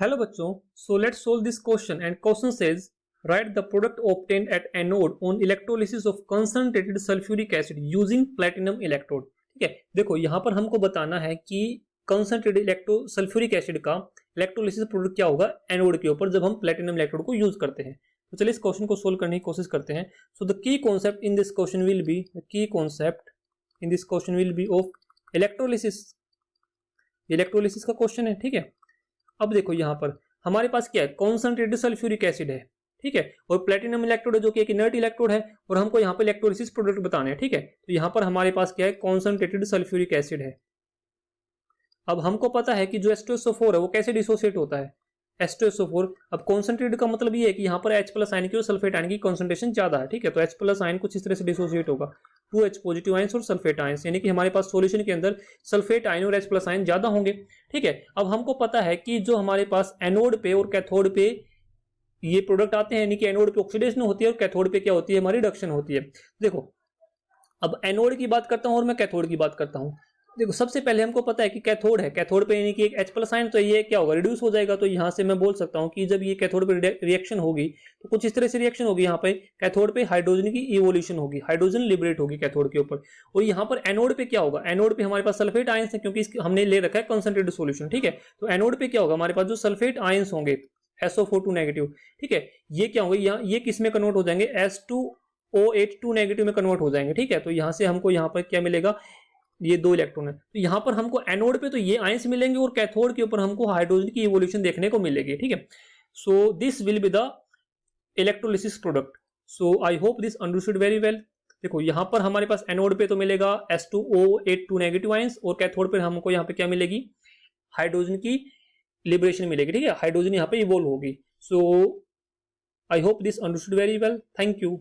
Hello बच्चों, so let's solve this question and question says right the product obtained at anode on electrolysis of concentrated sulphuric acid using platinum electrode. ठीक है, देखो यहाँ पर हमको बताना है कि कंसंट्रेटेड इलेक्ट्रो सल्फ्यूरिक एसिड का इलेक्ट्रोलिसिस प्रोडक्ट क्या होगा एनोड के ऊपर जब हम प्लैटिनम इलेक्ट्रोड को यूज करते हैं। तो चलिए इस क्वेश्चन को सोल्व करने की कोशिश करते हैं। So the key concept in this question will be of electrolysis. Electrolysis का क्वेश्चन है, ठीक है। अब देखो यहाँ पर हमारे पास क्या है, कॉन्संट्रेटेड सल्फ्यूरिक एसिड है, ठीक है, और प्लैटिनम इलेक्ट्रोड है जो कि एक इनर्ट इलेक्ट्रोड है, और हमको यहाँ पे इलेक्ट्रोलिसिस प्रोडक्ट बताने हैं, ठीक है। तो यहाँ पर हमारे पास क्या है, कॉन्संट्रेटेड सल्फ्यूरिक एसिड है। अब हमको पता है कि जो H2SO4 है वो कैसे डिसोसिएट होता है, H2SO4। अब कॉन्संट्रेटेड का मतलब ये है कि यहाँ पर H प्लस आयन की और सल्फेट आयन की कॉन्सेंट्रेशन ज्यादा है, ठीक है। तो H प्लस आयन कुछ इस तरह से डिसोसिएट होगा, 2H पॉजिटिव आयंस और सल्फेट आयंस, यानी कि हमारे पास सॉल्यूशन के अंदर सल्फेट आयन और H प्लस आयन ज्यादा होंगे, ठीक है। अब हमको पता है कि जो हमारे पास एनोड पे और कैथोड पे ये प्रोडक्ट आते हैं, यानी कि एनोड पे ऑक्सीडेशन होती है और कैथोड पे क्या होती है, हमारी रिडक्शन होती है। देखो अब एनोड की बात करता हूं और मैं कैथोड की बात करता हूं। देखो सबसे पहले हमको पता है कि कैथोड है, कैथोड पे यानी कि एक H प्लस आयन, तो ये क्या होगा, रिड्यूस हो जाएगा। तो यहां से मैं बोल सकता हूं कि जब ये कैथोड पे रिएक्शन होगी तो कुछ इस तरह से रिएक्शन होगी, यहाँ पे कैथोड पे हाइड्रोजन की इवोल्यूशन होगी, हाइड्रोजन लिबरेट होगी कैथोड के ऊपर। और यहाँ पर एनोड पे क्या होगा, एनोड पे हमारे पास सल्फेट आयंस है, क्योंकि हमने ले रखा है कंसंट्रेटेड सॉल्यूशन, ठीक है। तो एनोड पे क्या होगा, हमारे पास जो सल्फेट आयंस होंगे SO4 नेगेटिव, ठीक है, ये क्या होंगे, यहाँ ये किस में कन्वर्ट हो जाएंगे, S2OH2 नेगेटिव में कन्वर्ट हो जाएंगे, ठीक है। तो यहाँ से हमको यहाँ पर क्या मिलेगा, ये 2 इलेक्ट्रॉन है। तो यहाँ पर हमको एनोड पे तो ये आयंस मिलेंगे और कैथोड के ऊपर हमको हाइड्रोजन की इवोल्यूशन देखने को मिलेगी, ठीक है। So this will be the electrolysis product. So I hope this understood very well. देखो यहाँ पर हमारे पास एनोड पे तो मिलेगा S2OH2 नेगेटिव आयंस, और कैथोड पे हमको यहाँ पे क्या मिलेगी, हाइड्रोजन की लिबरेशन मिलेगी, ठीक है, हाइड्रोजन यहाँ पे इवोल्व होगी। So I hope this understood very well. Thank you.